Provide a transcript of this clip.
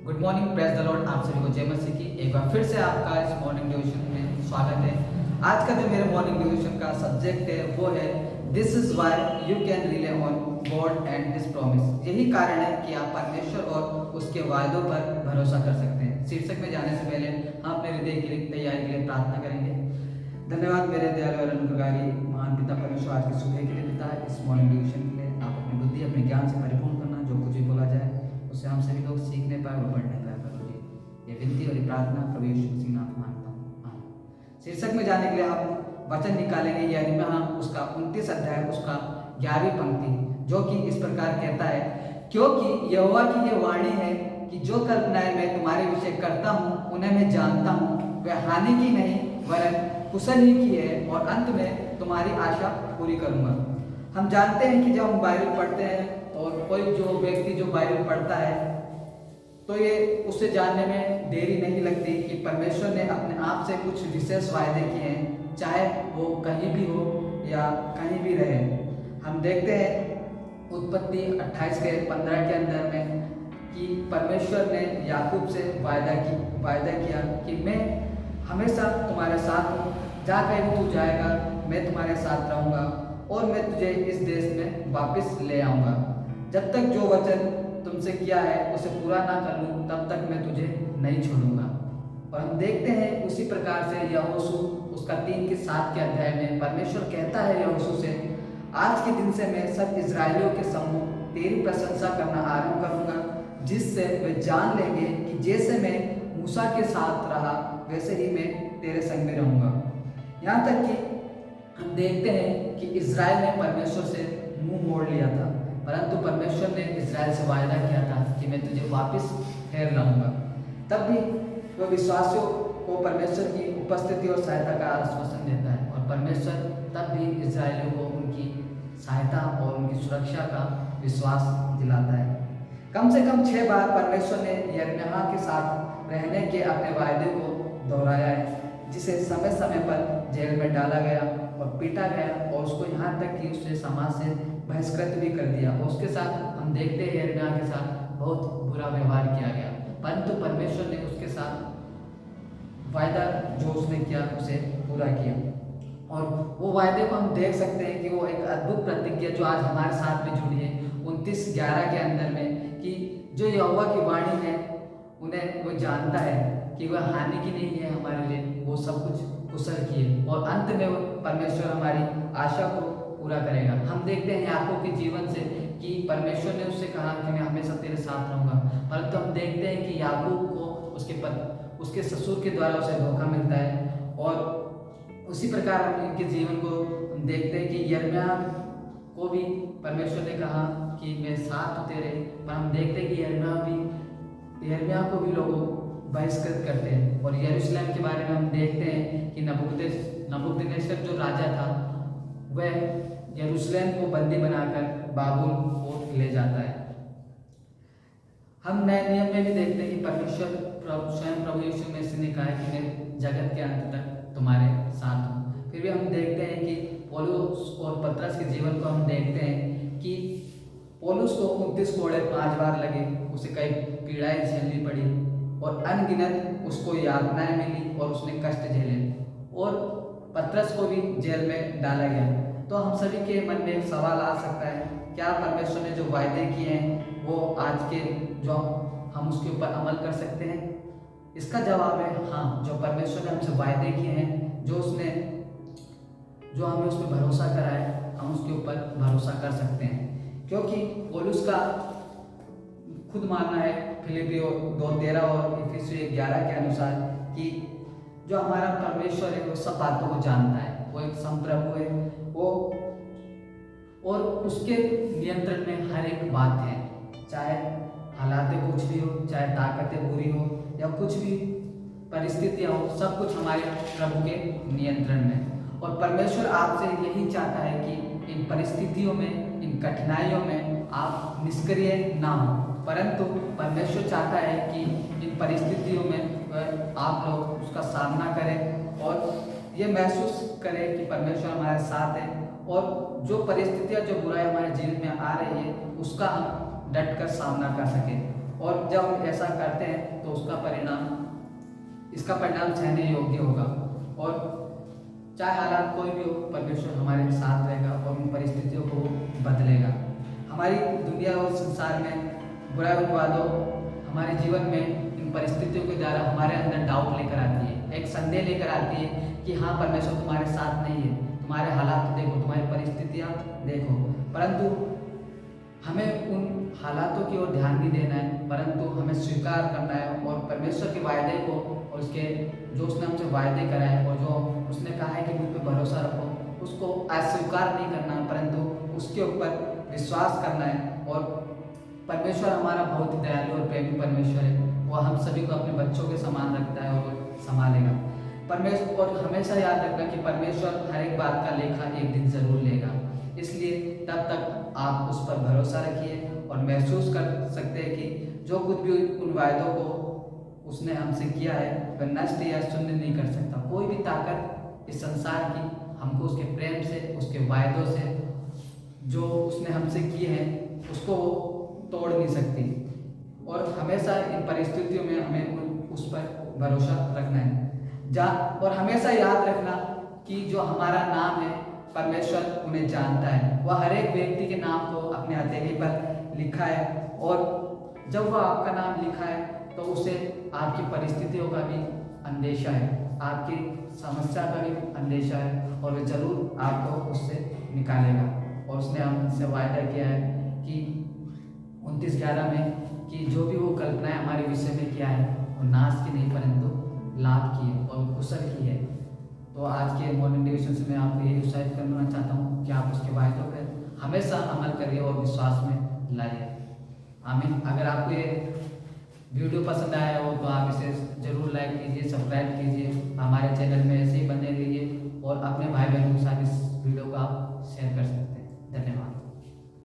Good morning, praise the Lord. आप सभी को जय मसीह की एक बार फिर से आपका इस मॉर्निंग डिवोशन में स्वागत है। आज का जो मेरे मॉर्निंग डिवोशन का सब्जेक्ट है वो है this is why you can relay on God and his promise. यही कारण है कि आप परमेश्वर और उसके वायदों पर भरोसा कर सकते हैं। शीर्षक में जाने से पहले हम अपने हृदय की तैयारी के लिए प्रार्थना करेंगे। धन्यवाद मेरे दयालु और अनुग्रहकारी महान पिता परमेश्वर, आज की सुबह के लिए पिता, इस मॉर्निंग डिवोशन के लिए आप अपनी बुद्धि अपने ज्ञान से परिपूर्ण करना। जो कुछ भी बोला जाए उससे हम सभी लोग सीखने पाए और बढ़ने पाए प्रभु जी। ये विनती और ये प्रार्थना प्रभु यीशु मसीह नाम से मांगता हूँ, आमीन। शीर्षक में जाने के लिए आप वचन निकालेंगे यिर्मयाह उसका 29 अध्याय उसका 11वीं पंक्ति, जो कि इस प्रकार कहता है, क्योंकि यहोवा की ये वाणी है कि जो कल्पनाएं मैं तुम्हारे विषय करता हूँ उन्हें मैं जानता हूँ, वह हानि की नहीं वरन कुशल ही की है, और अंत में तुम्हारी आशा पूरी करूंगा। हम जानते हैं कि जब हम बाइबल पढ़ते हैं और कोई जो व्यक्ति जो बाइबल पढ़ता है तो ये उसे जानने में देरी नहीं लगती कि परमेश्वर ने अपने आप से कुछ विशेष वायदे किए हैं, चाहे वो कहीं भी हो या कहीं भी रहे। हम देखते हैं उत्पत्ति 28 के 15 के अंदर में कि परमेश्वर ने याकूब से वायदा किया कि मैं हमेशा तुम्हारे साथ हूँ, जहाँ कहीं तू जाएगा मैं तुम्हारे साथ रहूँगा और मैं तुझे इस देश में वापस ले आऊँगा। जब तक जो वचन तुमसे किया है उसे पूरा ना कर लूँ तब तक मैं तुझे नहीं छोड़ूंगा। और हम देखते हैं उसी प्रकार से यहोशू उसका 3 के 7 के अध्याय में परमेश्वर कहता है यहोशू से, आज के दिन से मैं सब इजरायलियों के सम्मुख तेरी प्रशंसा करना आरंभ करूंगा, जिससे वे जान लेंगे कि जैसे मैं मूसा के साथ रहा वैसे ही मैं तेरे संग में रहूंगा। यहाँ तक कि हम देखते हैं कि इजराइल ने परमेश्वर से मुंह मोड़ लिया था, परंतु परमेश्वर ने इजराइल से वायदा किया था कि मैं तुझे वापस फेर लाऊंगा। तब भी वह विश्वासियों को परमेश्वर की उपस्थिति और सहायता का आश्वासन देता है, और परमेश्वर तब भी इजरायलियों को उनकी सहायता और उनकी सुरक्षा का विश्वास दिलाता है। कम से कम 6 बार परमेश्वर ने यिर्मयाह के साथ रहने के अपने वायदे को दोहराया है, जिसे समय समय पर जेल में डाला गया और पीटा गया, और उसको यहाँ तक कि उसने समाज से बहिष्कृत भी कर दिया। और उसके साथ हम देखते हैं यिर्मयाह के साथ बहुत बुरा व्यवहार किया गया, परंतु परमेश्वर ने उसके साथ वायदा जो उसने किया उसे पूरा किया। और वो वायदे को हम देख सकते हैं कि वो एक अद्भुत प्रतिज्ञा जो आज हमारे साथ में जुड़ी है 29:11 के अंदर में, कि जो यहोवा की वाणी है उन्हें वो जानता है कि वह हानि की नहीं है हमारे लिए, वो सब कुछ कुशल की है, और अंत में वो परमेश्वर हमारी आशा को पूरा करेगा। हम देखते हैं याकूब के जीवन से कि परमेश्वर ने उससे कहा कि मैं हमेशा तेरे साथ रहूंगा, परंतु हम देखते हैं कि याकूब को उसके ससुर के द्वारा उसे धोखा मिलता है। और उसी प्रकार हम इनके जीवन को हम देखते हैं कि यिर्मयाह को भी परमेश्वर ने कहा कि मैं साथ हूँ तेरे, पर हम देखते हैं कि यिर्मयाह को भी लोग बहिष्कृत करते हैं। और यरूशलेम के बारे में हम देखते हैं कि नबूकदनेस्सर जो राजा था वह यरूशलेम को बंदी बनाकर बाबुल को ले जाता है। हम नए नियम में भी देखते हैं कि परमेश्वर स्वयं प्रभु यीशु मसीह ने कहा कि मैं जगत के अंत तक तुम्हारे साथ हूँ। फिर भी हम देखते हैं कि पौलुस और पतरस के जीवन को हम देखते हैं कि पौलुस को 29 कोड़े 5 बार लगे, उसे कई पीड़ाएं झेलनी पड़ी और अनगिनत उसको यातनाएं मिली और उसने कष्ट झेले, और पतरस को भी जेल में डाला गया। तो हम सभी के मन में एक सवाल आ सकता है, क्या परमेश्वर ने जो वायदे किए हैं वो आज के जो हम उसके ऊपर अमल कर सकते हैं? इसका जवाब है हाँ। जो परमेश्वर ने हमसे वायदे किए हैं, जो हमें उस पर भरोसा करा है, हम उसके ऊपर भरोसा कर सकते हैं। क्योंकि पौलुस का खुद मानना है फिलिपियों 2:13 और इफिसियों 1:11 के अनुसार कि जो हमारा परमेश्वर है वो सब बातों को जानता है, वो एक संप्रभु है, वो और उसके नियंत्रण में हर एक बात है, चाहे हालातें कुछ भी हो, चाहे ताकतें बुरी हो या कुछ भी परिस्थितियां हो, सब कुछ हमारे प्रभु के नियंत्रण में। और परमेश्वर आपसे यही चाहता है कि इन परिस्थितियों में, इन कठिनाइयों में आप निष्क्रिय ना हो, परंतु परमेश्वर चाहता है कि इन परिस्थितियों में आप लोग उसका सामना करें और ये महसूस करें कि परमेश्वर हमारे साथ है, और जो परिस्थितियां, जो बुराई हमारे जीवन में आ रही है उसका हम डट कर सामना कर सकें। और जब हम ऐसा करते हैं तो इसका परिणाम सहने योग्य होगा। और चाहे हालात कोई भी हो, परमेश्वर हमारे साथ रहेगा और उन परिस्थितियों को बदलेगा। हमारी दुनिया और संसार में बुराई उन्वादों हमारे जीवन में इन परिस्थितियों के द्वारा हमारे अंदर डाउट लेकर आती है, एक संदेह लेकर आती है कि हाँ, परमेश्वर तुम्हारे साथ नहीं है, तुम्हारे हालात देखो, तुम्हारी परिस्थितियाँ देखो। परंतु हमें उन हालातों की ओर ध्यान नहीं देना है, परंतु हमें स्वीकार करना है और परमेश्वर के वायदे को और उसके जो उसने हमसे वायदे कराए और जो उसने कहा है कि मुझ पर भरोसा रखो, उसको अस्वीकार नहीं करना, परंतु उसके ऊपर विश्वास करना है। और परमेश्वर हमारा बहुत ही दयालु और प्रेमी परमेश्वर है, वो हम सभी को अपने बच्चों के समान रखता है और वो संभालेगा। परमेश्वर और हमेशा याद रखना कि परमेश्वर हर एक बात का लेखा एक दिन जरूर लेगा। इसलिए तब तक आप उस पर भरोसा रखिए और महसूस कर सकते हैं कि जो कुछ भी उन वायदों को उसने हमसे किया है वह नष्ट या शून्य नहीं कर सकता। कोई भी ताकत इस संसार की हमको उसके प्रेम से, उसके वायदों से, जो उसने हमसे किए हैं उसको वो तोड़ नहीं सकती। और हमेशा इन परिस्थितियों में हमें उस पर भरोसा रखना है। और हमेशा याद रखना कि जो हमारा नाम है परमेश्वर उन्हें जानता है। वह हर एक व्यक्ति के नाम को अपने हथेली पर लिखा है और जब वह आपका नाम लिखा है तो उसे आपकी परिस्थितियों का भी अंदेशा है, आपकी समस्या का भी अंदेशा है और वह जरूर आपको उससे निकालेगा। और उसने हमसे वायदा किया है कि 29/11 में कि जो भी वो कल्पनाएं हमारे विषय में किया है वो नाश की नहीं परंतु लाभ की है और कुशल की है। तो आज के मॉर्निंग डिवोशन से मैं आपको यही उत्साहित करना चाहता हूँ कि आप उसके वायदों पर हमेशा अमल करिए और विश्वास में लाइए। आमीन। अगर आपको ये वीडियो पसंद आया हो तो आप इसे जरूर लाइक कीजिए, सब्सक्राइब कीजिए। हमारे चैनल में ऐसे